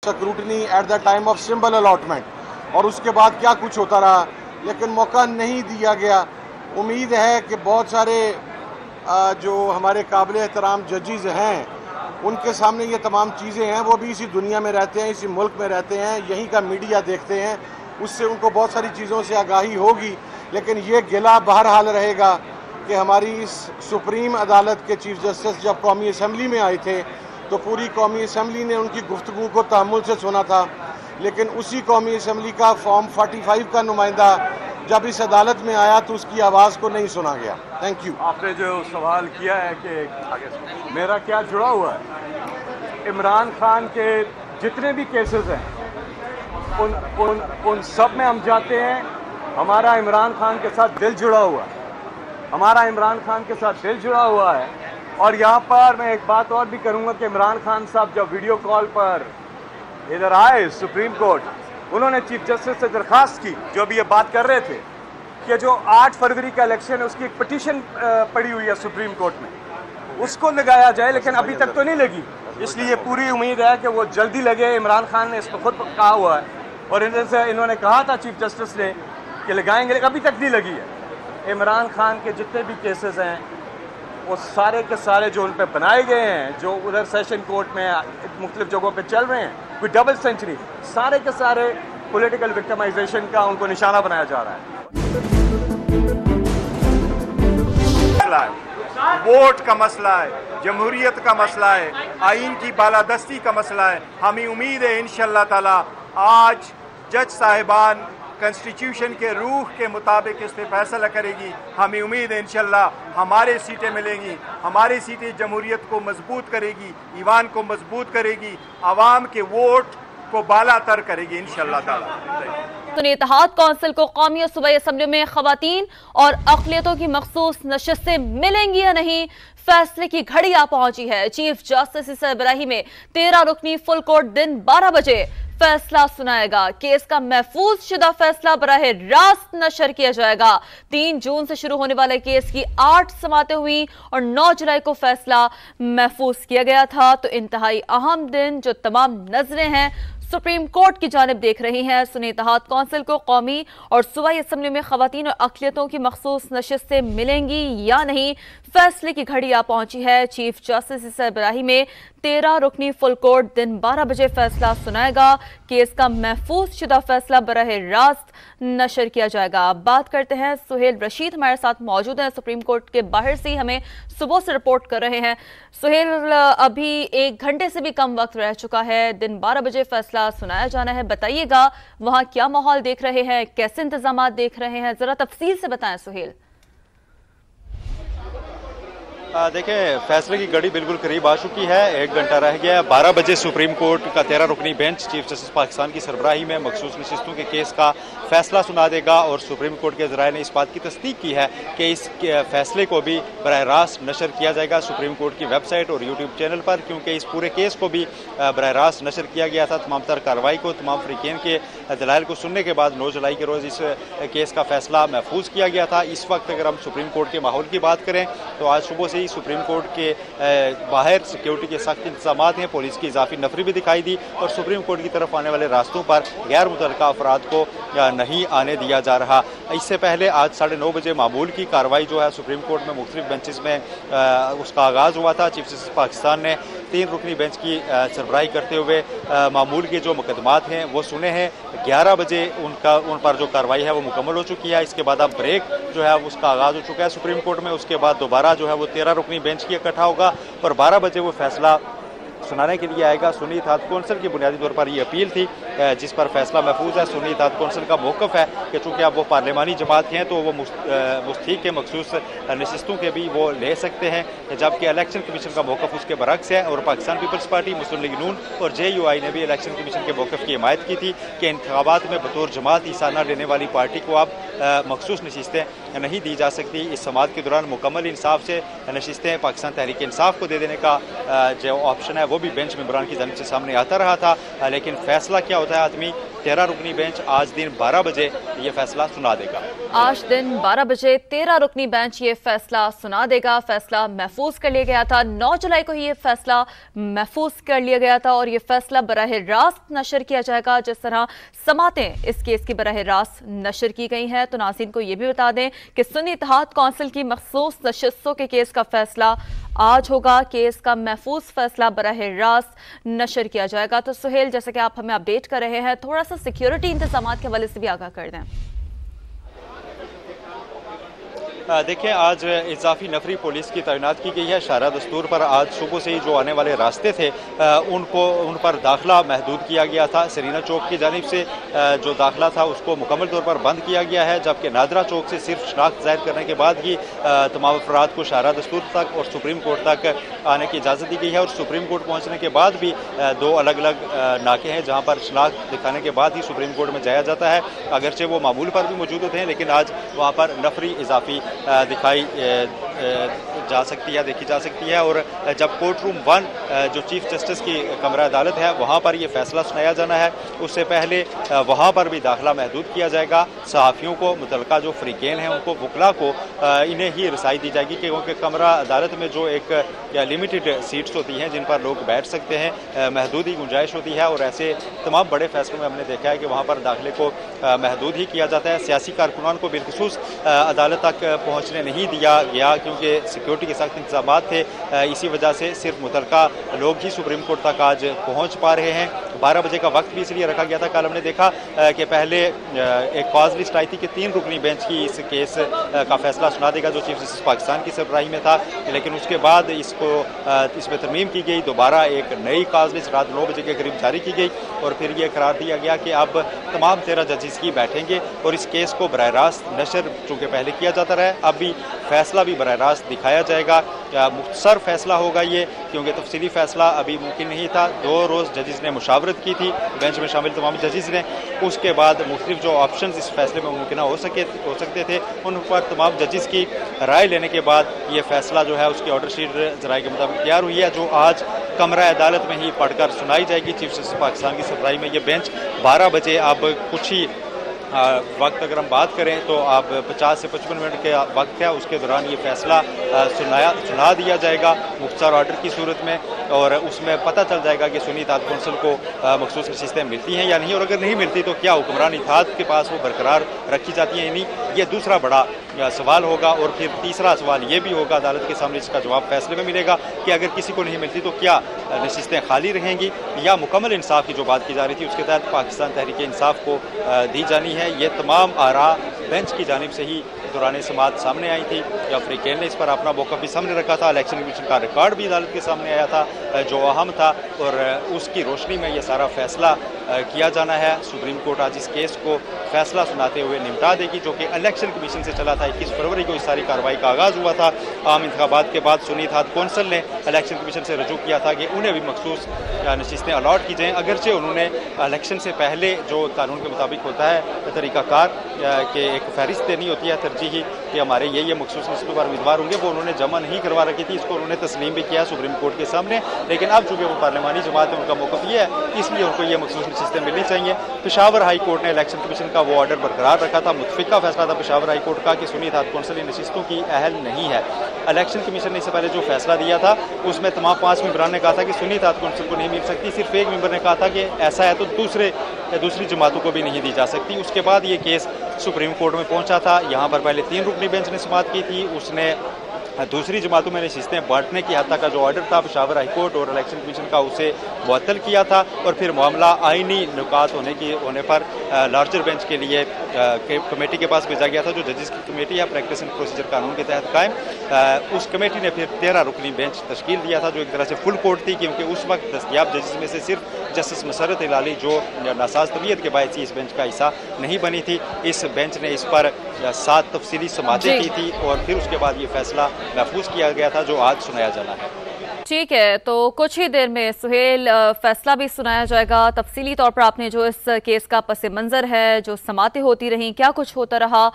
Scrutiny at the time of symbol allotment और उसके बाद क्या कुछ होता रहा, लेकिन मौका नहीं दिया गया। उम्मीद है कि बहुत सारे जो हमारे काबिल एहतराम जजेस हैं उनके सामने ये तमाम चीज़ें हैं, वो भी इसी दुनिया में रहते हैं, इसी मुल्क में रहते हैं, यहीं का मीडिया देखते हैं, उससे उनको बहुत सारी चीज़ों से आगाही होगी। लेकिन ये गिला बहरहाल रहेगा कि हमारी इस सुप्रीम अदालत के चीफ जस्टिस जब कौमी असम्बली में आए थे तो पूरी कौमी असम्बली ने उनकी गुफ्तगू को तहम्मुल से सुना था, लेकिन उसी कौमी असम्बली का फॉर्म 45 का नुमाइंदा जब इस अदालत में आया तो उसकी आवाज़ को नहीं सुना गया। Thank you. आपने जो सवाल किया है कि मेरा क्या जुड़ा हुआ है, इमरान खान के जितने भी केसेस हैं उन सब में हम जाते हैं। हमारा इमरान खान के साथ दिल जुड़ा हुआ है, हमारा इमरान खान के साथ दिल जुड़ा हुआ है। और यहाँ पर मैं एक बात और भी करूँगा कि इमरान खान साहब जब वीडियो कॉल पर इधर आए सुप्रीम कोर्ट, उन्होंने चीफ जस्टिस से दरख्वास्त की, जो अभी ये बात कर रहे थे कि जो 8 फरवरी का इलेक्शन है उसकी एक पिटीशन पड़ी हुई है सुप्रीम कोर्ट में, उसको लगाया जाए, लेकिन अभी तक तो नहीं लगी। इसलिए पूरी उम्मीद है कि वो जल्दी लगे। इमरान खान ने इस पर खुद कहा हुआ है और इन्होंने कहा था चीफ जस्टिस ने कि लगाएंगे, लेकिन अभी तक नहीं लगी है। इमरान खान के जितने भी केसेस हैं वो सारे के सारे जो उन पर बनाए गए हैं, जो उधर सेशन कोर्ट में मुख्तलिफ जगहों पे चल रहे हैं, कोई डबल सेंचुरी, सारे के सारे पॉलिटिकल विक्टिमाइजेशन का उनको निशाना बनाया जा रहा है। वोट का मसला है, जमहूरियत का मसला है, आइन की बालादस्ती का मसला है। हमें उम्मीद है इंशाअल्लाह ताला आज जज साहिबान कॉन्स्टिट्यूशन के रूह के मुताबिक इस पे फैसला करेगी। हमें उम्मीद है इंशाअल्लाह हमारे सीटें मिलेंगी, हमारी सीटें जमहूरियत को मजबूत करेगी, ईवान को मजबूत करेगी, आवाम के वोट को बालातर करेगी इंशाअल्लाह ताला। सुन्नी इत्तेहाद कौंसिल को कौमी और सूबाई असम्बली में खवातीन और अक़लियतों की मखसूस नशिस्तें मिलेंगी या नहीं, फैसले की घड़ी आ पहुंची है। चीफ जस्टिस सरबराही में 13 रुकनी फुल कोर्ट दिन 12 बजे फैसला सुनाएगा। केस का महफूज शुदा फैसला बराह रास्त नशर किया जाएगा। 3 जून से शुरू होने वाले केस की 8 समातें हुई और 9 जुलाई को फैसला महफूज किया गया था। तो इंतहाई अहम दिन जो तमाम नजरें हैं सुप्रीम कोर्ट की जानिब देख रही हैं। सुन्नी इत्तेहाद कौंसिल को कौमी और सूबाई असम्बली में खवातीन और अक़लियतों की मखसूस नशिस्तें मिलेंगी या नहीं, फैसले की घड़ी आ पहुंची है। चीफ जस्टिस सरबराही में 13 रुकनी फुल कोर्ट दिन 12 बजे फैसला सुनाएगा। केस का महफूज शुदा फैसला बराह रास्त नशर किया जाएगा। बात करते हैं, सुहेल रशीद हमारे साथ मौजूद हैं, सुप्रीम कोर्ट के बाहर से हमें सुबह से रिपोर्ट कर रहे हैं। सुहेल, अभी 1 घंटे से भी कम वक्त रह चुका है, दिन 12 बजे फैसला सुनाया जाना है। बताइएगा वहां क्या माहौल देख रहे हैं, कैसे इंतजाम देख रहे हैं, जरा तफसील से बताएं सुहेल। देखें, फैसले की घड़ी बिल्कुल करीब आ चुकी है, 1 घंटा रह गया है। 12 बजे सुप्रीम कोर्ट का 13 रुकनी बेंच चीफ जस्टिस पाकिस्तान की सरबराही में मखसूस नशिस्तों के केस का फैसला सुना देगा और सुप्रीम कोर्ट के ज़राए ने इस बात की तस्दीक की है कि इस फैसले को भी बराह रास्त नशर किया जाएगा सुप्रीम कोर्ट की वेबसाइट और यूट्यूब चैनल पर, क्योंकि इस पूरे केस को भी बराह रास्त नशर किया गया था। तमाम तर कार्रवाई को, तमाम फ़रीक़ैन के दलाइल को सुनने के बाद 9 जुलाई के रोज़ इस केस का फैसला महफूज किया गया था। इस वक्त अगर हम सुप्रीम कोर्ट के माहौल की बात करें तो आज सुबह से ही सुप्रीम कोर्ट के बाहर सिक्योरिटी के सख्त इंतजाम हैं, पुलिस की इजाफी नफरी भी दिखाई दी और सुप्रीम कोर्ट की तरफ आने वाले रास्तों पर गैर मुतल्लिका अफराद को नहीं आने दिया जा रहा। इससे पहले आज 9:30 बजे मामूल की कार्रवाई जो है सुप्रीम कोर्ट में मुख्तलिफ बेंचेस में उसका आगाज़ हुआ था। चीफ जस्टिस पाकिस्तान ने 3 रुकनी बेंच की सरबराही करते हुए मामूल के जो मुकदमात हैं वो सुने हैं। 11 बजे उन पर जो कार्रवाई है वो मुकम्मल हो चुकी है। इसके बाद अब ब्रेक जो है उसका आगाज़ हो चुका है सुप्रीम कोर्ट में। उसके बाद दोबारा जो है वो 13 रुकनी बेंच की इकट्ठा होगा और 12 बजे वो फैसला सुनाने के लिए आएगा। सुन्नी इत्तेहाद कौंसिल की बुनियादी तौर पर ये अपील थी जिस पर फैसला महफूज है। सुन्नी इत्तेहाद कौंसिल का मौक़िफ़ है कि चूँकि अब वो पार्लिमानी जमात हैं तो वो मुस्तहीक़ के मखसूस नशिस्तों के भी वो ले सकते हैं, जबकि इलेक्शन कमीशन का मौक़िफ़ उसके बरक्स है। और पाकिस्तान पीपल्स पार्टी, मुस्लिम लीग नून और JUI ने भी इलेक्शन कमीशन के मौक़िफ़ की हिमायत की थी कि इंतखाबात में बतौर जमात हिस्सा न लेने वाली पार्टी को अब मखसूस नशिस्तें नहीं दी जा सकती। इस समात के दौरान मुकम्मल इंसाफ से नशिस्तें पाकिस्तान तहरीक इंसाफ को दे देने का जो ऑप्शन है वो भी बेंच मेंबरान की जानिब से सामने आता रहा था। लेकिन फैसला क्या होता है आदमी 13 रुकनी बेंच आज दिन 12 बजे ये फैसला सुना देगा। आज दिन 12 बजे 13 रुकनी बेंच ये फैसला सुना देगा। फैसला महफूज कर लिया गया था, 9 जुलाई को ही ये फैसला महफूज कर लिया गया था और ये फैसला बराह रास्त नशर किया जाएगा। जिस तरह समातें इस केस की बराह रास्त नशर की गई हैं, तो नाज़रीन को ये भी बता दें कि सुन्नी इत्तेहाद कौंसिल की मखसूस नशिस्तों के केस का फैसला आज होगा। केस का महफूज फैसला बराह रास्त नशर किया जाएगा। तो सुहेल, जैसे कि आप हमें अपडेट कर रहे हैं, थोड़ा सा सिक्योरिटी इंतजाम के हवाले से भी आगाह कर दें। देखिए, आज इजाफी नफरी पुलिस की तैनात की गई है। शारा दस्तूर पर आज सुबह से ही जो आने वाले रास्ते थे उन पर दाखिला महदूद किया गया था। सरीना चौक की जानिब से जो दाखिला था उसको मुकम्मल तौर पर बंद किया गया है, जबकि नादरा चौक से सिर्फ शनाख्त ज़ाहिर करने के बाद ही तमाम अफराद को शारा दस्तूर तक और सुप्रीम कोर्ट तक आने की इजाज़त दी गई है। और सुप्रीम कोर्ट पहुँचने के बाद भी 2 अलग अलग नाके हैं जहाँ पर शनाख्त दिखाने के बाद ही सुप्रीम कोर्ट में जाया जाता है। अगरचे वो मामूल पर भी मौजूद होते हैं, लेकिन आज वहाँ पर नफरी इजाफी दिखाई जा सकती है, देखी जा सकती है। और जब कोर्ट रूम 1 जो चीफ जस्टिस की कमरा अदालत है वहाँ पर ये फैसला सुनाया जाना है, उससे पहले वहाँ पर भी दाखिला महदूद किया जाएगा। सहाफ़ियों को, मुतलका जो फ्रीकेन हैं उनको, वकला को इन्हें ही रसाई दी जाएगी, क्योंकि कमरा अदालत में जो एक लिमिटेड सीट्स होती हैं जिन पर लोग बैठ सकते हैं, महदूद ही गुंजाइश होती है। और ऐसे तमाम बड़े फैसलों में हमने देखा है कि वहाँ पर दाखिले को महदूद ही किया जाता है। सियासी कारकुनान को बिलखुसूस अदालत तक पहुँचने नहीं दिया गया, क्योंकि सिक्योरिटी के सख्त इंतजाम थे। इसी वजह से सिर्फ मुतलका लोग ही सुप्रीम कोर्ट तक आज पहुँच पा रहे हैं। 12 बजे का वक्त भी इसलिए रखा गया था। कल हमने देखा कि पहले एक कॉज लिस्ट आई थी कि 3 रुकनी बेंच की इस केस का फैसला सुना देगा जो चीफ जस्टिस पाकिस्तान की सरबराही में था, लेकिन उसके बाद इसमें तरमीम की गई। दोबारा एक नई कॉज लिस्ट रात 9 बजे के करीब जारी की गई और फिर ये करार दिया गया कि अब तमाम 13 जजेस की बैठेंगे और इस केस को बराह रास्त नशर चूँकि पहले किया जाता रहा, अब भी फैसला भी बराह रास्त दिखाया जाएगा। मुख्तसर फैसला होगा ये, क्योंकि तफसीली फैसला अभी मुमकिन नहीं था। 2 रोज़ जजेस ने मुशावरत की थी, बेंच में शामिल तमाम जजेस ने। उसके बाद मुख्तलिफ जो ऑप्शन इस फैसले में मुमकिन हो सकते थे उन पर तमाम जजेस की राय लेने के बाद ये फैसला जो है उसकी ऑर्डर शीट ज़राए के मुताबिक तैयार हुई है, जो आज कमरा अदालत में ही पढ़कर सुनाई जाएगी चीफ जस्टिस पाकिस्तान की सरबराही में। ये बेंच 12 बजे अब कुछ ही वक्त अगर हम बात करें तो आप 50 से 55 मिनट के वक्त है, उसके दौरान ये फैसला सुना दिया जाएगा मुख्तसर ऑर्डर की सूरत में। और उसमें पता चल जाएगा कि सुन्नी इत्तेहाद कौंसिल को मखसूस नशिस्तें मिलती हैं या नहीं, और अगर नहीं मिलती तो क्या हुक्मरान इत्तेहाद के पास वो बरकरार रखी जाती हैं या नहीं। ये दूसरा बड़ा सवाल होगा। और फिर तीसरा सवाल ये भी होगा अदालत के सामने, इसका जवाब फैसले में मिलेगा कि अगर किसी को नहीं मिलती तो क्या नशिस्तें खाली रहेंगी या मुकम्मल इंसाफ की जो बात की जा रही थी उसके तहत पाकिस्तान तहरीक इंसाफ को दी जानी है। ये तमाम आरा बेंच की जानिब से ही दौरान समात सामने आई थी। अफ्रीकन ने इस पर अपना मौक़िफ़ भी सामने रखा था। इलेक्शन कमीशन का रिकॉर्ड भी अदालत के सामने आया था जो अहम था, और उसकी रोशनी में ये सारा फैसला किया जाना है। सुप्रीम कोर्ट आज इस केस को फैसला सुनाते हुए निपटा देगी, जो कि इलेक्शन कमीशन से चला था। 21 फरवरी को इस सारी कार्रवाई का आगाज़ हुआ था। आम इंतखाबात के बाद सुन्नी इत्तेहाद कौंसिल ने इलेक्शन कमीशन से रजू किया था कि उन्हें भी मखसूस नशिस्तें अलॉट की जाएँ, अगरचे उन्होंने इलेक्शन से पहले जो कानून के मुताबिक होता है तरीक़ाकार के एक फहरिस्त देनी होती है तरजीही कि हमारे ये मखसूस नशिस्तों पर उम्मीदवार होंगे, वो उन्होंने जमा नहीं करवा रखी थी। इसको उन्होंने तस्लीम भी किया सुप्रीम कोर्ट के सामने, लेकिन अब चूँकि वो पार्लिमानी जमात है, उनका मौक़िफ़ ये है, इसलिए उनको ये मखसूस नशिस्तें मिलनी चाहिए। पेशावर हाई कोर्ट ने इलेक्शन कमीशन का वो ऑर्डर बरकरार रखा था। मुतफ़िका फैसला था पेशावर हाई कोर्ट का कि सुन्नी इत्तेहाद कौंसिल नशिस्तों की अहल नहीं है। इलेक्शन कमीशन ने इससे पहले जो फैसला दिया था उसमें तमाम 5 मेंबरान ने कहा था कि सुन्नी इत्तेहाद कौंसिल को नहीं मिल सकती। सिर्फ एक मेंबर ने कहा था कि ऐसा है तो दूसरी जमातों को भी नहीं दी जा सकती। उसके बाद ये केस सुप्रीम कोर्ट में पहुंचा था। यहाँ पर पहले 3 रुकनी बेंच ने समाअत की थी, उसने दूसरी जमातों में नशिस्तें बांटने की हद तक का जो ऑर्डर था पेशावर हाई कोर्ट और इलेक्शन कमीशन का उसे मुअत्तल किया था। और फिर मामला आइनी नुकात होने पर लार्जर बेंच के लिए कमेटी के पास भेजा गया था, जो जजेस की कमेटी है प्रैक्टिस एंड प्रोसीजर कानून के तहत कायम। उस कमेटी ने फिर 13 रुकनी बेंच तश्कील दिया था, जो एक तरह से फुल कोर्ट थी, क्योंकि उस वक्त दस्तयाब जजेस में से सिर्फ जस्टिस मसरत हिलाली जो नासाज तबीयत के बायस इस बेंच का हिस्सा नहीं बनी थी। इस बेंच ने इस पर 7 तफसीली समातें की थी और फिर उसके बाद ये फैसला महफूज किया गया था जो आज सुनाया जाना है। ठीक है, तो कुछ ही देर में सुहेल फैसला भी सुनाया जाएगा। तफसीली तौर पर आपने जो इस केस का पस मंज़र है, जो समातें होती रहीं, क्या कुछ होता रहा,